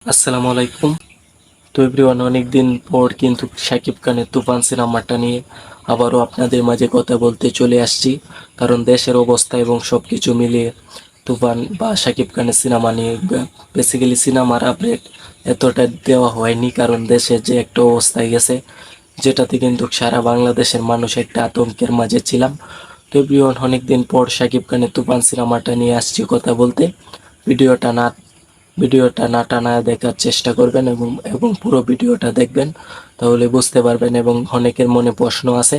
আসসালামু আলাইকুম। তো এভরিওয়ান, অনেকদিন পর কিন্তু শাকিব খানের তুফান সিনেমাটা নিয়ে আবারও আপনাদের মাঝে কথা বলতে চলে আসছি। কারণ দেশের অবস্থা এবং সব কিছু মিলিয়ে তুফান বা শাকিব খানের সিনেমা নিয়ে বেসিক্যালি সিনেমার আপডেট এতটা দেওয়া হয়নি, কারণ দেশের যে একটা অবস্থায় গেছে, যেটাতে কিন্তু সারা বাংলাদেশের মানুষ একটা আতঙ্কের মাঝে ছিলাম। তো এভরিওয়ান, অনেকদিন পর শাকিব খানের তুফান সিনেমাটা নিয়ে আসছি কথা বলতে। ভিডিওটা না ভিডিওটা না টানায় দেখার চেষ্টা করবেন এবং এবং পুরো ভিডিওটা দেখবেন, তাহলে বুঝতে পারবেন। এবং অনেকের মনে প্রশ্ন আছে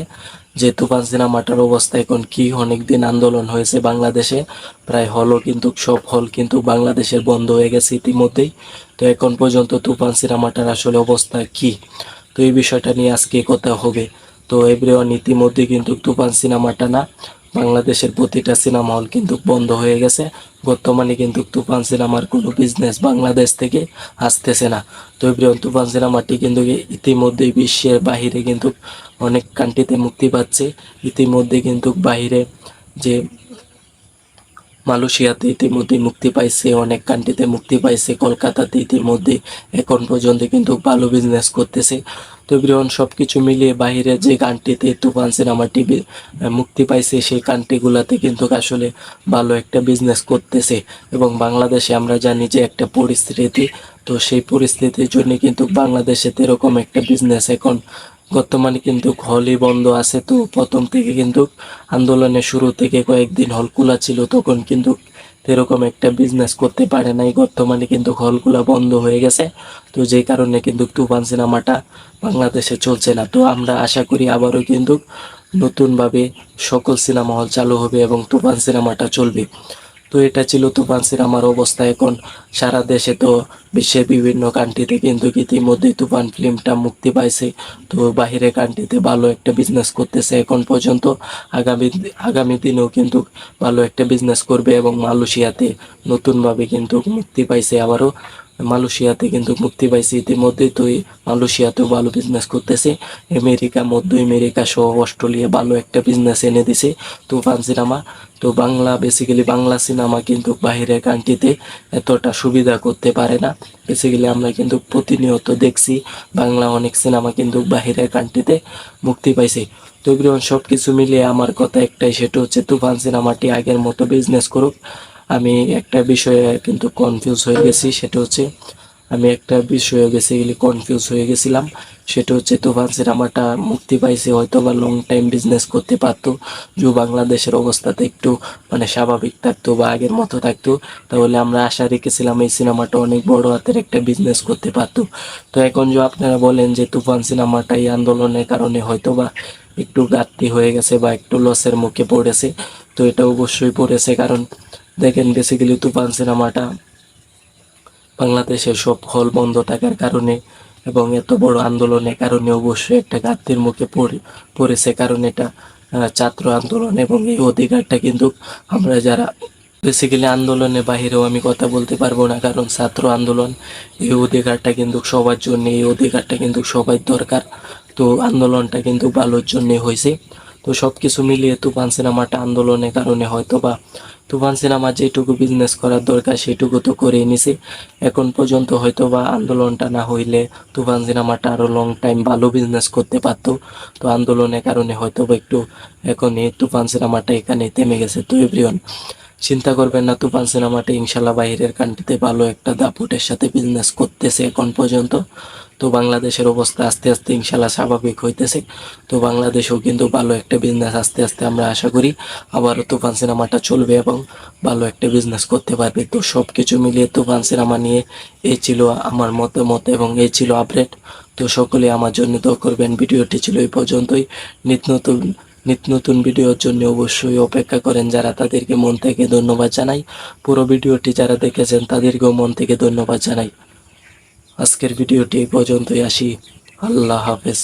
যে তুফান সিনেমাটার অবস্থা এখন কি। অনেক দিন আন্দোলন হয়েছে বাংলাদেশে, প্রায় হলও কিন্তু সব হল কিন্তু বাংলাদেশের বন্ধ হয়ে গেছে ইতিমধ্যেই। তো এখন পর্যন্ত তুফান সিনেমাটার আসলে অবস্থা কি, তো এই বিষয়টা নিয়ে আজকে কথা হবে। তো এভরিওয়ান, ইতিমধ্যে কিন্তু তুফান সিনেমাটা না, বাংলাদেশের প্রতিটা সিনেমা হল কিন্তু বন্ধ হয়ে গেছে। বর্তমানে কিন্তু তুফান সিনেমার কোনো বিজনেস বাংলাদেশ থেকে আসতেছে না। তো এভরিওয়ান, তুফান সিনেমাটি কিন্তু ইতিমধ্যেই বিশ্বের বাহিরে কিন্তু অনেক কান্ট্রিতে মুক্তি পাচ্ছে। ইতিমধ্যে কিন্তু বাহিরে যে মালয়েশিয়াতে ইতিমধ্যে মুক্তি পাইছে, অনেক কান্ট্রিতে মুক্তি পাইছে, কলকাতাতে ইতিমধ্যে এখন পর্যন্ত কিন্তু ভালো বিজনেস করতেছে। তো এভরিওয়ান, সব কিছু মিলিয়ে বাইরে যে কান্ট্রিতে তুফান সিনেমাটি মুক্তি পাইছে সেই কান্ট্রিগুলোতে কিন্তু আসলে ভালো একটা বিজনেস করতেছে। এবং বাংলাদেশে আমরা জানি যে একটা পরিস্থিতি, তো সেই পরিস্থিতির জন্য কিন্তু বাংলাদেশে এরকম একটা বিজনেস এখন বর্তমানে কিন্তু হলই বন্ধ আছে। তো প্রথম থেকে কিন্তু আন্দোলনের শুরু থেকে কয়েকদিন হল খোলা ছিল, তখন কিন্তু এরকম একটা বিজনেস করতে পারে নাই। বর্তমানে কিন্তু হলগুলা বন্ধ হয়ে গেছে, তো যেই কারণে কিন্তু তুফান সিনেমাটা বাংলাদেশে চলছে না। তো আমরা আশা করি আবারও কিন্তু নতুনভাবে সকল সিনেমা হল চালু হবে এবং তুফান সিনেমাটা চলবে। তো এটা ছিল তুফান সিনেমার অবস্থা এখন সারা দেশে। তো বিশ্বের বিভিন্ন কান্ট্রিতে কিন্তু ইতিমধ্যে তুফান ফিল্মটা মুক্তি পাইছে। তো বাহিরে কান্ট্রিতে ভালো একটা বিজনেস করতেছে এখন পর্যন্ত। আগামী আগামী দিনেও কিন্তু ভালো একটা বিজনেস করবে। এবং মালয়েশিয়াতে নতুনভাবে কিন্তু মুক্তি পাইছে আবারও, মালয়েশিয়াতে কিন্তু মুক্তি পাইছে ইতিমধ্যে। তো এই মালয়েশিয়াতেও ভালো বিজনেস করতেছে। মধ্য আমেরিকা সহ অস্ট্রেলিয়া ভালো একটা বিজনেস এনে দিছে তুফান সিনেমা। তো বেসিক্যালি বাংলা সিনেমা কিন্তু বাইরের কান্ট্রিতে এতটা সুবিধা করতে পারে না। বেসিক্যালি আমরা কিন্তু প্রতিনিয়ত দেখছি বাংলা অনেক সিনেমা কিন্তু বাইরের কান্ট্রিতে মুক্তি পাইছে। তো এগুলো সব কিছু মিলিয়ে আমার কথা একটাই, সেটা হচ্ছে তুফান সিনেমাটি আগের মতো বিজনেস করুক। আমি একটা বিষয়ে কিন্তু কনফিউজ হয়ে গেছি, সেটা হচ্ছে আমি একটা বিষয়ে বেসিক্যালি কনফিউজ হয়ে গেছিলাম। সেটা হচ্ছে তুফান সিনেমাটা মুক্তি পাইছে, হয়তো বা লং টাইম বিজনেস করতে পারতো। যে বাংলাদেশের অবস্থাতে একটু স্বাভাবিক থাকতো বা আগের মতো থাকতো, তাহলে আমরা আশা রেখেছিলাম এই সিনেমাটা অনেক বড় হাতের একটা বিজনেস করতে পারতো। তো এখন যে আপনারা বলেন যে তুফান সিনেমাটা এই আন্দোলনের কারণে হয়তো বা একটু ঘাটতি হয়ে গেছে বা একটু লসের মুখে পড়েছে, তো এটা অবশ্যই পড়েছে। কারণ দেখেন, বেসিক্যালি তুফান সিনেমাটা বাংলাদেশের সব হল বন্ধ থাকার কারণে এবং এত বড় আন্দোলনের কারণে অবশ্যই একটা ঘাটতির মুখে পড়েছে। কারণ এটা ছাত্র আন্দোলন এবং এই অধিকারটা কিন্তু আমরা যারা বেসিক্যালি আন্দোলনের বাহিরেও আমি কথা বলতে পারবো না, কারণ ছাত্র আন্দোলন এই অধিকারটা কিন্তু সবার জন্য, এই অধিকারটা কিন্তু সবার দরকার। তো আন্দোলনটা কিন্তু ভালোর জন্যে হয়েছে। তো সব কিছু মিলিয়ে তুফান সিনেমাটা আন্দোলনের কারণে হয়তো বা তুফান সিনেমা যেটুকু বিজনেস করার দরকার সেটুকু তো করে নিছে এখন পর্যন্ত। হয়তো বা আন্দোলনটা না হইলে তুফান সিনেমাটা আরো লং টাইম ভালো বিজনেস করতে পারতো। তো আন্দোলনের কারণে হয়তো বা একটু এখন এই তুফান সিনেমাটা এখানে থেমে গেছে। তো এভরিওয়ান, চিন্তা করবেন না, তুফান সিনেমাটা ইনশাল্লাহ বাইরের কান্ট্রিতে ভালো একটা দাপটের সাথে বিজনেস করতেছে এখন পর্যন্ত। তো বাংলাদেশের অবস্থা আস্তে আস্তে ইনশাল্লাহ স্বাভাবিক হইতেছে। তো বাংলাদেশেও কিন্তু ভালো একটা বিজনেস আস্তে আস্তে আমরা আশা করি আবারও তুফান সিনেমাটা চলবে এবং ভালো একটা বিজনেস করতে পারবে। তো সব কিছু মিলিয়ে তুফান সিনেমা নিয়ে এই ছিল আমার মতামত এবং এই ছিল আপডেট। তো সকলে আমার জন্য দোয়া করবেন। ভিডিওটি ছিল এই পর্যন্তই। নিত্য নতুন ভিডিওর জন্য অবশ্যই অপেক্ষা করেন যারা, তাদেরকে মন থেকে ধন্যবাদ জানাই। পুরো ভিডিওটি যারা দেখেছেন তাদেরকেও মন থেকে ধন্যবাদ জানাই। আজকের ভিডিওটি এই পর্যন্তই, আসি। আল্লাহ হাফেজ।